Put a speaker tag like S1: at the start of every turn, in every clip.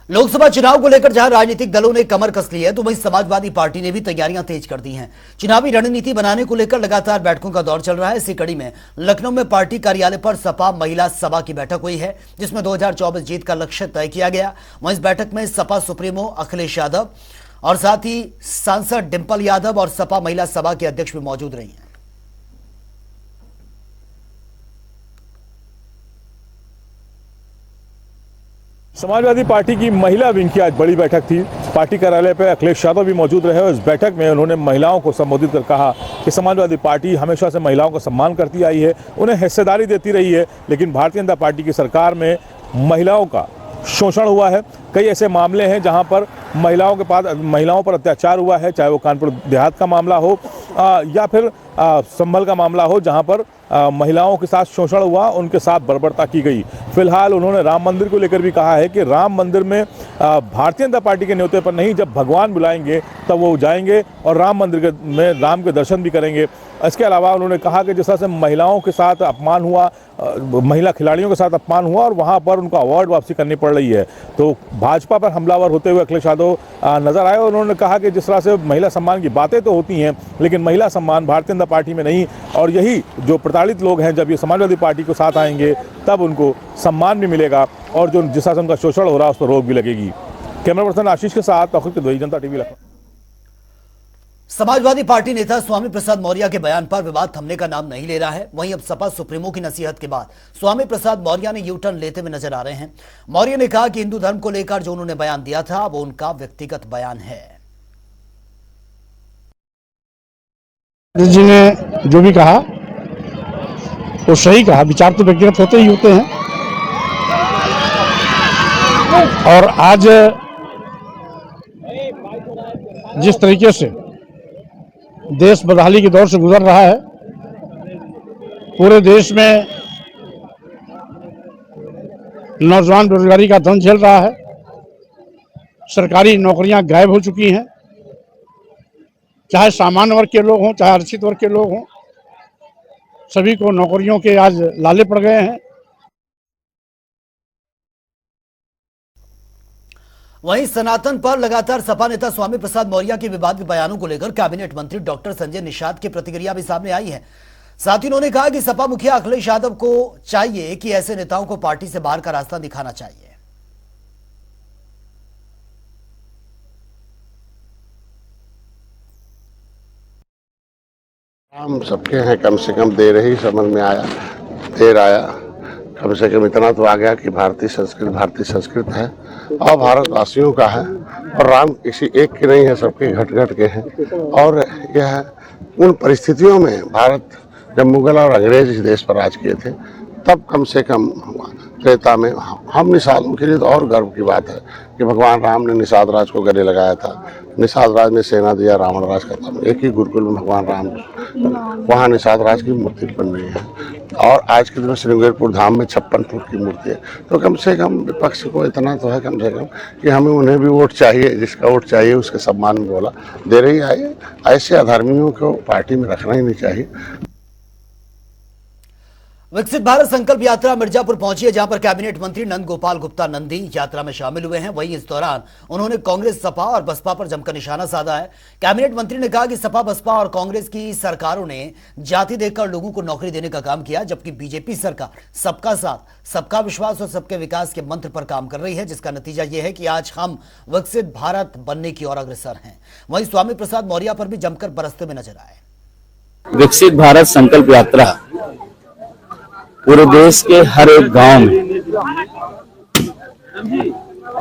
S1: लोकसभा चुनाव को लेकर जहां राजनीतिक दलों ने कमर कस ली है, तो वहीं समाजवादी पार्टी ने भी तैयारियां तेज कर दी हैं। चुनावी रणनीति बनाने को लेकर लगातार बैठकों का दौर चल रहा है। इसी कड़ी में लखनऊ में पार्टी कार्यालय पर सपा महिला सभा की बैठक हुई है, जिसमें 2024 जीत का लक्ष्य तय किया गया। वहीं इस बैठक में सपा सुप्रीमो अखिलेश यादव और साथ ही सांसद डिंपल यादव और सपा महिला सभा के अध्यक्ष भी मौजूद रही हैं।
S2: समाजवादी पार्टी की महिला विंग की आज बड़ी बैठक थी। पार्टी कार्यालय पर अखिलेश यादव भी मौजूद रहे और इस बैठक में उन्होंने महिलाओं को संबोधित कर कहा कि समाजवादी पार्टी हमेशा से महिलाओं को सम्मान करती आई है, उन्हें हिस्सेदारी देती रही है, लेकिन भारतीय जनता पार्टी की सरकार में महिलाओं का शोषण हुआ है। कई ऐसे मामले हैं जहां पर महिलाओं पर अत्याचार हुआ है, चाहे वो कानपुर देहात का मामला हो या फिर संभल का मामला हो, जहां पर महिलाओं के साथ शोषण हुआ, उनके साथ बर्बरता की गई। फिलहाल उन्होंने राम मंदिर को लेकर भी कहा है कि राम मंदिर में भारतीय जनता पार्टी के न्योते पर नहीं, जब भगवान बुलाएंगे तब वो जाएंगे और राम मंदिर में राम के दर्शन भी करेंगे। इसके अलावा उन्होंने कहा कि जिस तरह से महिलाओं के साथ अपमान हुआ, महिला खिलाड़ियों के साथ अपमान हुआ और वहाँ पर उनको अवार्ड वापसी करनी पड़ रही है, तो भाजपा पर हमलावर होते हुए अखिलेश यादव नजर आए। और उन्होंने कहा कि जिस तरह से महिला सम्मान की बातें तो होती हैं, लेकिन महिला सम्मान भारतीय जनता पार्टी में नहीं, और यही जो प्रताड़ित लोग हैं, जब ये समाजवादी पार्टी को साथ आएंगे तब उनको सम्मान भी मिलेगा और जो जिस तरह से उनका शोषण हो रहा है उस पर रोक भी लगेगी। कैमरा पर्सन आशीष के साथ तौकीर किदवई, जनता टीवी लखनऊ।
S1: समाजवादी पार्टी नेता स्वामी प्रसाद मौर्य के बयान पर विवाद थमने का नाम नहीं ले रहा है। वहीं अब सपा सुप्रीमो की नसीहत के बाद स्वामी प्रसाद मौर्य ने यू टर्न लेते हुए नजर आ रहे हैं। मौर्य ने कहा कि हिंदू धर्म को लेकर जो उन्होंने बयान दिया था वो उनका व्यक्तिगत बयान है।
S3: जी ने जो भी कहा वो सही कहा। विचार तो व्यक्तिगत होते ही होते हैं, और आज जिस तरीके से देश बदहाली के दौर से गुजर रहा है, पूरे देश में नौजवान बेरोजगारी का दंश झेल रहा है, सरकारी नौकरियां गायब हो चुकी हैं, चाहे सामान्य वर्ग के लोग हों चाहे आरक्षित वर्ग के लोग हों, सभी को नौकरियों के आज लाले पड़ गए हैं।
S1: वहीं सनातन पर लगातार सपा नेता स्वामी प्रसाद मौर्य के विवादित बयानों को लेकर कैबिनेट मंत्री डॉक्टर संजय निषाद की प्रतिक्रिया भी सामने आई है। साथ ही उन्होंने कहा कि सपा मुखिया अखिलेश यादव को चाहिए कि ऐसे नेताओं को पार्टी से बाहर का रास्ता दिखाना चाहिए।
S4: हम सबके हैं, कम से कम देर ही समझ में आया, देर आया, कम से कम इतना तो आ गया कि भारतीय संस्कृत है और भारतवासियों का है, और राम किसी एक के नहीं है, सबके घट घट के हैं। और यह उन परिस्थितियों में भारत जब मुगल और अंग्रेज इस देश पर राज किए थे, तब कम से कम त्रेता में हम निषादों के लिए तो और गर्व की बात है कि भगवान राम ने निषाद राज को गले लगाया था। निषाद राज ने सेना दिया, रावण राज खत्म। एक ही गुरुकुल में भगवान राम, वहाँ निषाद राज की मूर्ति बन रही है, और आज के दिन श्रृंगारपुर धाम में 56 फुट की मूर्ति है। तो कम से कम विपक्ष को इतना तो है कम से कम कि हमें उन्हें भी वोट चाहिए, जिसका वोट चाहिए उसके सम्मान में बोला दे रही है। ऐसे अधर्मियों को पार्टी में रखना ही नहीं चाहिए।
S1: विकसित भारत संकल्प यात्रा मिर्जापुर पहुंची है, जहां पर कैबिनेट मंत्री नंद गोपाल गुप्ता नंदी यात्रा में शामिल हुए हैं। वहीं इस दौरान उन्होंने कांग्रेस, सपा और बसपा पर जमकर निशाना साधा है। कैबिनेट मंत्री ने कहा कि सपा, बसपा और कांग्रेस की सरकारों ने जाति देखकर लोगों को नौकरी देने का काम किया, जबकि बीजेपी सरकार सबका साथ, सबका विश्वास और सबके विकास के मंत्र पर काम कर रही है, जिसका नतीजा यह है कि आज हम विकसित भारत बनने की ओर अग्रसर हैं। वहीं स्वामी प्रसाद मौर्य पर भी जमकर बरसते हुए नजर आए।
S5: विकसित भारत संकल्प यात्रा पूरे देश के हर एक गांव में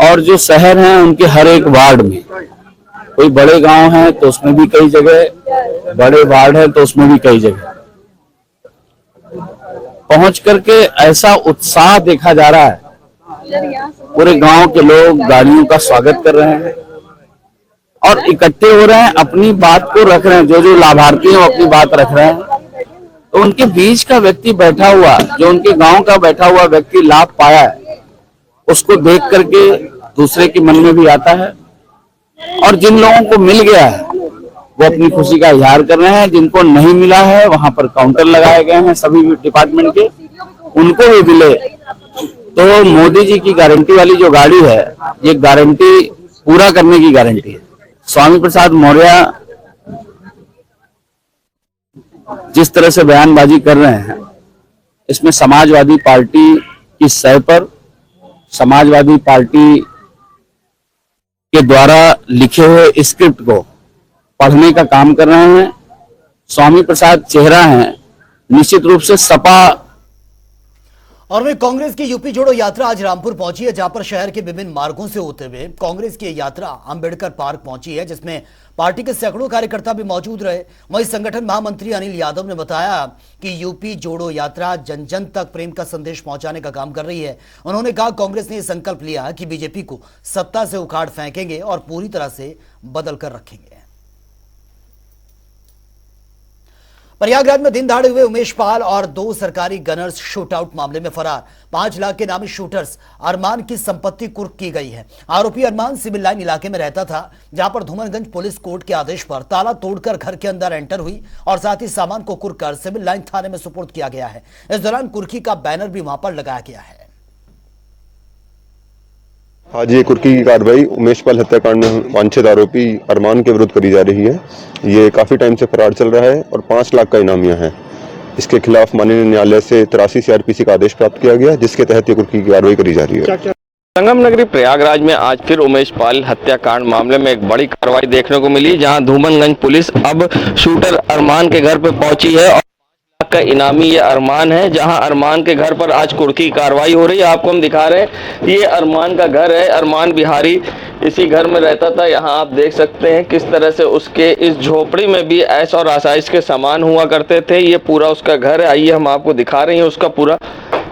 S5: और जो शहर हैं उनके हर एक वार्ड में, कोई बड़े गांव हैं तो उसमें भी कई जगह, बड़े वार्ड हैं तो उसमें भी कई जगह पहुंच करके ऐसा उत्साह देखा जा रहा है। पूरे गांव के लोग गाड़ियों का स्वागत कर रहे हैं और इकट्ठे हो रहे हैं, अपनी बात को रख रहे हैं। जो जो लाभार्थी हैं वो अपनी बात रख रहे हैं, तो उनके बीच का व्यक्ति बैठा हुआ, जो उनके गांव का बैठा हुआ व्यक्ति लाभ पाया है, उसको देख करके दूसरे के मन में भी आता है। और जिन लोगों को मिल गया है वो अपनी खुशी का इजहार कर रहे हैं, जिनको नहीं मिला है वहां पर काउंटर लगाए गए हैं सभी डिपार्टमेंट के, उनको भी मिले तो मोदी जी की गारंटी वाली जो गाड़ी है, ये गारंटी पूरा करने की गारंटी है। स्वामी प्रसाद मौर्य जिस तरह से बयानबाजी कर रहे हैं, इसमें समाजवादी पार्टी की सह पर समाजवादी पार्टी के द्वारा लिखे हुए स्क्रिप्ट को पढ़ने का काम कर रहे हैं। स्वामी प्रसाद चेहरा हैं, निश्चित रूप से सपा।
S1: और वहीं कांग्रेस की यूपी जोड़ो यात्रा आज रामपुर पहुंची है, जहां पर शहर के विभिन्न मार्गों से होते हुए कांग्रेस की यात्रा अंबेडकर पार्क पहुंची है, जिसमें पार्टी के सैकड़ों कार्यकर्ता भी मौजूद रहे। वहीं संगठन महामंत्री अनिल यादव ने बताया कि यूपी जोड़ो यात्रा जन जन तक प्रेम का संदेश पहुंचाने का काम कर रही है। उन्होंने कहा कांग्रेस ने यह संकल्प लिया कि बीजेपी को सत्ता से उखाड़ फेंकेंगे और पूरी तरह से बदल कर रखेंगे। प्रयागराज में दिन दहाड़े हुए उमेश पाल और 2 सरकारी गनर्स शूटआउट मामले में फरार 5 लाख के नामी शूटर्स अरमान की संपत्ति कुर्क की गई है। आरोपी अरमान सिविल लाइन इलाके में रहता था, जहां पर धूमनगंज पुलिस कोर्ट के आदेश पर ताला तोड़कर घर के अंदर एंटर हुई और साथ ही सामान को कुर्क कर सिविल लाइन थाने में सुपुर्द किया गया है। इस दौरान कुर्की का बैनर भी वहां पर लगाया गया है।
S6: आज ये कुर्की की कार्रवाई उमेश पाल हत्याकांड में वांछित आरोपी अरमान के विरुद्ध करी जा रही है। ये काफी टाइम से फरार चल रहा है और 5 लाख का इनामिया है। इसके खिलाफ माननीय न्यायालय से 83 CRPC का आदेश प्राप्त किया गया, जिसके तहत ये कुर्की की कार्रवाई करी जा रही है।
S7: संगम नगरी प्रयागराज में आज फिर उमेश पाल हत्याकांड मामले में एक बड़ी कार्रवाई देखने को मिली, जहां धूमनगंज पुलिस अब शूटर अरमान के घर पर पहुंची है और का इनामी ये अरमान है, जहां अरमान के घर पर आज कुर्की की कार्रवाई हो रही है। आपको हम दिखा रहे हैं, ये अरमान का घर है। अरमान बिहारी इसी घर में रहता था। यहाँ आप देख सकते हैं किस तरह से उसके इस झोपड़ी में भी ऐश और आसाइश के सामान हुआ करते थे। ये पूरा उसका घर है। आइए हम आपको दिखा रहे हैं, उसका पूरा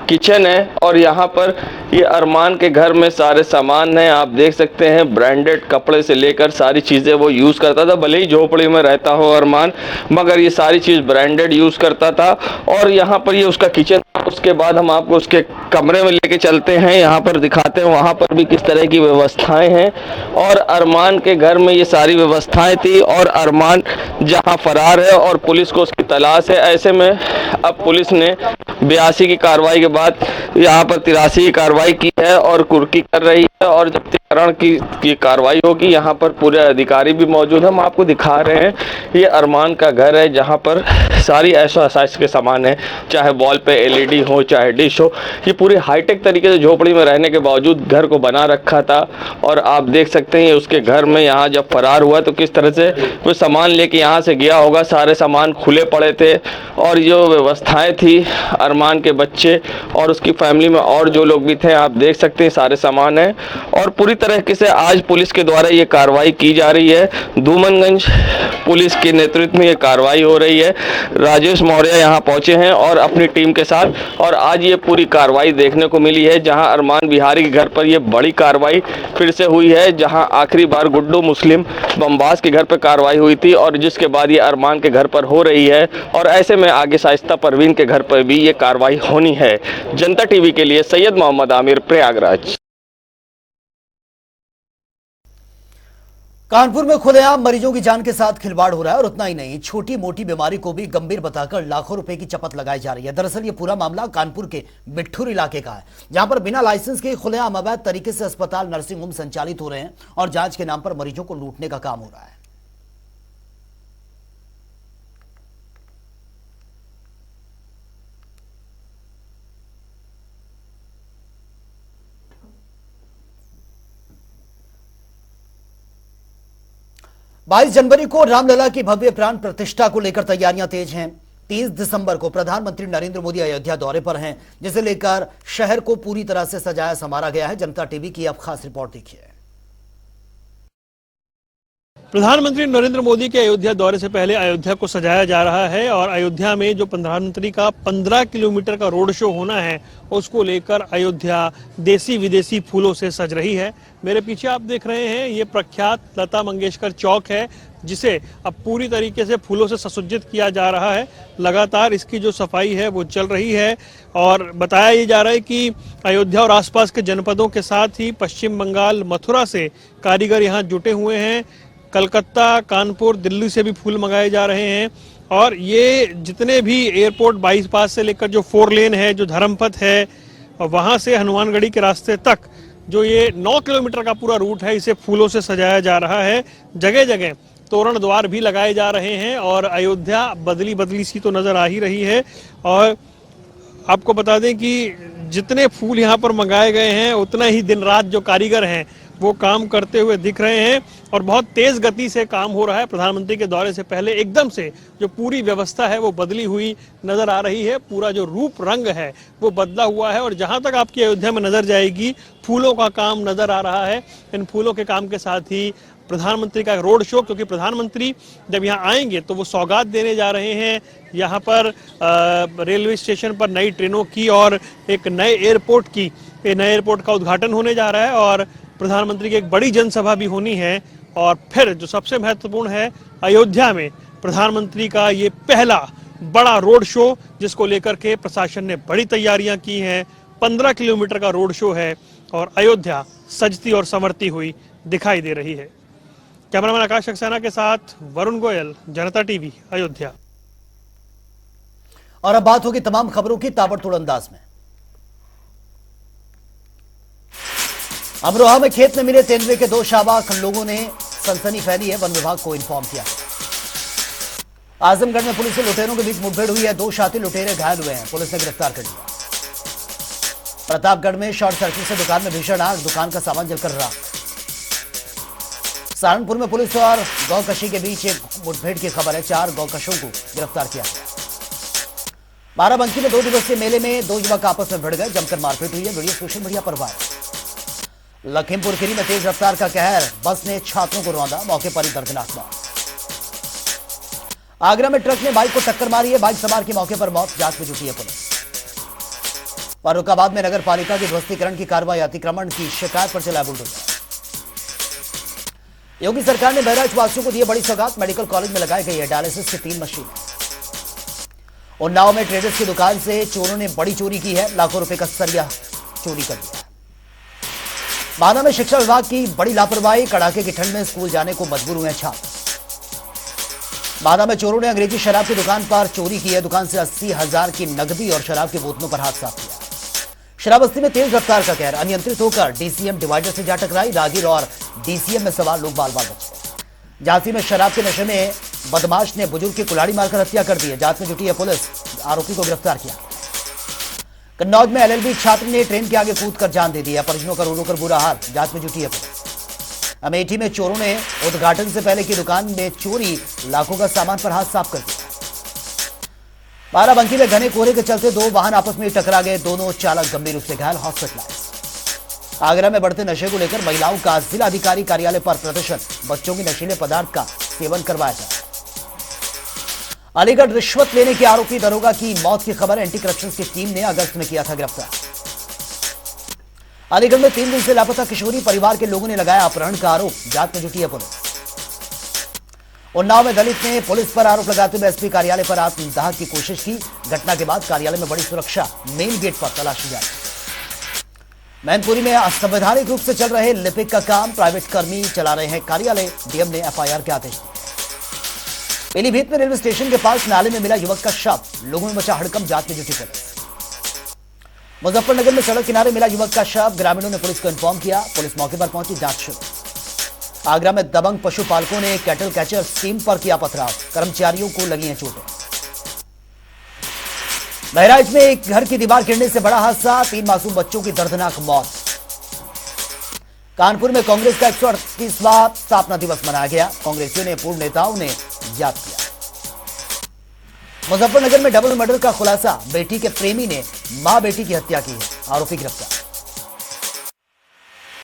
S7: किचन है और यहाँ पर ये अरमान के घर में सारे सामान हैं। आप देख सकते हैं ब्रांडेड कपड़े से लेकर सारी चीज़ें वो यूज़ करता था। भले ही झोपड़ी में रहता हो अरमान, मगर ये सारी चीज़ ब्रांडेड यूज़ करता था। और यहाँ पर ये उसका किचन। उसके बाद हम आपको उसके कमरे में लेके चलते हैं, यहाँ पर दिखाते हैं वहाँ पर भी किस तरह की व्यवस्थाएं हैं। और अरमान के घर में ये सारी व्यवस्थाएं थी और अरमान जहाँ फरार है और पुलिस को उसकी तलाश है। ऐसे में अब पुलिस ने 82 की कार्रवाई के बाद यहाँ पर 83 की कार्रवाई की है और कुर्की कर रही है और जब्तीकरण की कार्रवाई होगी। यहाँ पर पूरे अधिकारी भी मौजूद हैं। हम आपको दिखा रहे हैं, ये अरमान का घर है, जहाँ पर सारी ऐशो आसाइश के सामान है, चाहे वॉल पे LED हो, चाहे डिश हो। ये पूरी हाईटेक तरीके से झोपड़ी में रहने के बावजूद घर को बना रखा था। और आप देख सकते हैं उसके घर में यहाँ जब फरार हुआ तो किस तरह से वो सामान लेके यहाँ से गया होगा। सारे सामान खुले पड़े थे और जो व्यवस्थाएं थी, अरमान के बच्चे और उसकी फैमिली में और जो लोग भी थे, आप देख सकते हैं सारे सामान है। और पूरी तरीके से आज पुलिस के द्वारा ये कार्रवाई की जा रही है। धूमनगंज पुलिस के नेतृत्व में ये कार्रवाई हो रही है। राजेश मौर्य यहाँ पहुंचे हैं और अपनी टीम के साथ, और आज ये पूरी कार्रवाई देखने को मिली है, जहां अरमान बिहारी के घर पर ये बड़ी कार्रवाई फिर से हुई है। जहां आखिरी बार गुड्डू मुस्लिम बमबाज के घर पर कार्रवाई हुई थी और जिसके बाद ये अरमान के घर पर हो रही है। और ऐसे में आगे शाइस्ता परवीन के घर पर भी ये कार्रवाई होनी है। जनता टीवी के लिए सैयद मोहम्मद आमिर, प्रयागराज।
S1: कानपुर में खुलेआम मरीजों की जान के साथ खिलवाड़ हो रहा है और उतना ही नहीं, छोटी मोटी बीमारी को भी गंभीर बताकर लाखों रुपए की चपत लगाई जा रही है। दरअसल ये पूरा मामला कानपुर के बिट्ठूर इलाके का है, जहां पर बिना लाइसेंस के खुलेआम अवैध तरीके से अस्पताल, नर्सिंग होम संचालित हो रहे हैं और जांच के नाम पर मरीजों को लूटने का काम हो रहा है। बाईस जनवरी को रामलला की भव्य प्राण प्रतिष्ठा को लेकर तैयारियां तेज हैं। 30 दिसंबर को प्रधानमंत्री नरेंद्र मोदी अयोध्या दौरे पर हैं, जिसे लेकर शहर को पूरी तरह से सजाया संवारा गया है। जनता टीवी की अब खास रिपोर्ट देखिए।
S8: प्रधानमंत्री नरेंद्र मोदी के अयोध्या दौरे से पहले अयोध्या को सजाया जा रहा है और अयोध्या में जो प्रधानमंत्री का 15 किलोमीटर का रोड शो होना है, उसको लेकर अयोध्या देसी विदेशी फूलों से सज रही है। मेरे पीछे आप देख रहे हैं, ये प्रख्यात लता मंगेशकर चौक है, जिसे अब पूरी तरीके से फूलों से सुसज्जित किया जा रहा है। लगातार इसकी जो सफाई है वो चल रही है और बताया ये जा रहा है कि अयोध्या और आसपास के जनपदों के साथ ही पश्चिम बंगाल, मथुरा से कारीगर यहाँ जुटे हुए हैं। कलकत्ता, कानपुर, दिल्ली से भी फूल मंगाए जा रहे हैं और ये जितने भी एयरपोर्ट बाईपास से लेकर जो 4 लेन है, जो धर्मपथ है, और वहां से हनुमानगढ़ी के रास्ते तक जो ये 9 किलोमीटर का पूरा रूट है, इसे फूलों से सजाया जा रहा है। जगह जगह तोरण द्वार भी लगाए जा रहे हैं और अयोध्या बदली बदली सी तो नजर आ ही रही है। और आपको बता दें कि जितने फूल यहाँ पर मंगाए गए हैं, उतना ही दिन रात जो कारीगर हैं वो काम करते हुए दिख रहे हैं और बहुत तेज गति से काम हो रहा है। प्रधानमंत्री के दौरे से पहले एकदम से जो पूरी व्यवस्था है वो बदली हुई नजर आ रही है। पूरा जो रूप रंग है वो बदला हुआ है और जहां तक आपकी अयोध्या में नजर जाएगी, फूलों का काम नजर आ रहा है। इन फूलों के काम के साथ ही प्रधानमंत्री का रोड शो, क्योंकि प्रधानमंत्री जब यहाँ आएंगे तो वो सौगात देने जा रहे हैं। यहाँ पर रेलवे स्टेशन पर नई ट्रेनों की और एक नए एयरपोर्ट का उद्घाटन होने जा रहा है और प्रधानमंत्री की एक बड़ी जनसभा भी होनी है। और फिर जो सबसे महत्वपूर्ण है, अयोध्या में प्रधानमंत्री का ये पहला बड़ा रोड शो, जिसको लेकर के प्रशासन ने बड़ी तैयारियां की हैं। 15 किलोमीटर का रोड शो है और अयोध्या सजती और संवरती हुई दिखाई दे रही है। कैमरामैन आकाश सक्सेना के साथ वरुण गोयल, जनता टीवी, अयोध्या।
S1: और अब बात होगी तमाम खबरों की ताबड़तोड़ अंदाज में। अमरोहा में खेत में मिले तेंदुए के 2 शाबाक लोगों ने सनसनी फैली है, वन विभाग को इन्फॉर्म किया। आजमगढ़ में पुलिस और लुटेरों के बीच मुठभेड़ हुई है, 2 शातिर लुटेरे घायल हुए हैं, पुलिस ने गिरफ्तार कर लिया। प्रतापगढ़ में शॉर्ट सर्किट से दुकान में भीषण आग, दुकान का सामान जलकर राख। सहारनपुर में पुलिस और गौकशी के बीच एक मुठभेड़ की खबर है, 4 गौकशों को गिरफ्तार किया गया। बाराबंकी में 2 दिवसीय मेले में 2 युवक आपस में भिड़ गए, जमकर मारपीट हुई है, वीडियो सोशल मीडिया पर वायरल। लखीमपुर खीरी में तेज रफ्तार का कहर, बस ने छात्रों को रौंदा, मौके पर ही दर्दनाक मौत। आगरा में ट्रक ने बाइक को टक्कर मारी है, बाइक सवार की मौके पर मौत, जांच में जुटी है पुलिस। फर्रुखाबाद में नगर पालिका की ध्वस्तीकरण की कार्रवाई, अतिक्रमण की शिकायत पर चला बुलडोजर। योगी सरकार ने बहराइच वासियों को दी बड़ी सौगात, मेडिकल कॉलेज में लगाई गई है डायलिसिस की 3 मशीनें। उन्नाव में ट्रेडर्स की दुकान से चोरों ने बड़ी चोरी की है, लाखों रुपए का सरिया चोरी कर दिया। बांदा में शिक्षा विभाग की बड़ी लापरवाही, कड़ाके की ठंड में स्कूल जाने को मजबूर हुए छात्र। बांदा में चोरों ने अंग्रेजी शराब की दुकान पर चोरी की है, दुकान से 80,000 की नकदी और शराब की बोतलों पर हाथ साफ किया। शराबस्ती में तेज रफ्तार का कहर, अनियंत्रित होकर डीसीएम डिवाइडर से जा टकराई, राहगीर और डीसीएम में सवार लोग बाल बाल बचे। झांसी में शराब के नशे में बदमाश ने बुजुर्ग की कुल्हाड़ी मारकर हत्या कर दी है, जांच में जुटी है पुलिस, आरोपी को गिरफ्तार किया। कन्नौज में एलएलबी छात्र ने ट्रेन के आगे कूदकर जान दे दी है, परिजनों का रो रो कर बुरा हाल, जांच में जुटी है पुलिस। अमेठी में चोरों ने उद्घाटन से पहले की दुकान में चोरी, लाखों का सामान पर हाथ साफ कर दिया। बाराबंकी में घने कोहरे के चलते 2 वाहन आपस में टकरा गए, दोनों चालक गंभीर रूप से घायल, हॉस्पिटलाइज्ड। आगरा में बढ़ते नशे को लेकर महिलाओं का जिलाधिकारी कार्यालय पर प्रदर्शन, बच्चों की नशीले पदार्थ का सेवन करवाया जा रहा है। अलीगढ़ रिश्वत लेने के आरोपी दरोगा की मौत की खबर, एंटी करप्शन की टीम ने अगस्त में किया था गिरफ्तार। अलीगढ़ में 3 दिन से लापता किशोरी परिवार के लोगों ने लगाया अपहरण का आरोप, जांच में जुटी है पुलिस। उन्नाव में दलित ने पुलिस पर आरोप लगाते हुए एसपी कार्यालय पर आत्मदाह की कोशिश की, घटना के बाद कार्यालय में बड़ी सुरक्षा, मेन गेट पर तलाशी जारी। मैनपुरी में असंवैधानिक रूप से चल रहे लिपिक का काम, प्राइवेट कर्मी चला रहे हैं कार्यालय, डीएम ने एफआईआर के आदेश दिए। पीलीभीत में रेलवे स्टेशन के पास नाले में मिला युवक का शव, लोगों में मचा हड़कंप, जांच में जुटी पुलिस। मुजफ्फरनगर में सड़क किनारे मिला युवक का शव, ग्रामीणों ने पुलिस को इन्फॉर्म किया, पुलिस मौके पर पहुंची, जांच शुरू। आगरा में दबंग पशुपालकों ने कैटल कैचर स्कीम पर किया पथराव, कर्मचारियों को लगी हैं चोटें। बहराइच में एक घर की दीवार गिरने से बड़ा हादसा, 3 मासूम बच्चों की दर्दनाक मौत। कानपुर में कांग्रेस का 138वां स्थापना दिवस मनाया गया, कांग्रेसियों ने पूर्व नेताओं ने याद किया। मुजफ्फरनगर में डबल मर्डर का खुलासा, बेटी के प्रेमी ने मां बेटी की हत्या की है, आरोपी गिरफ्तार।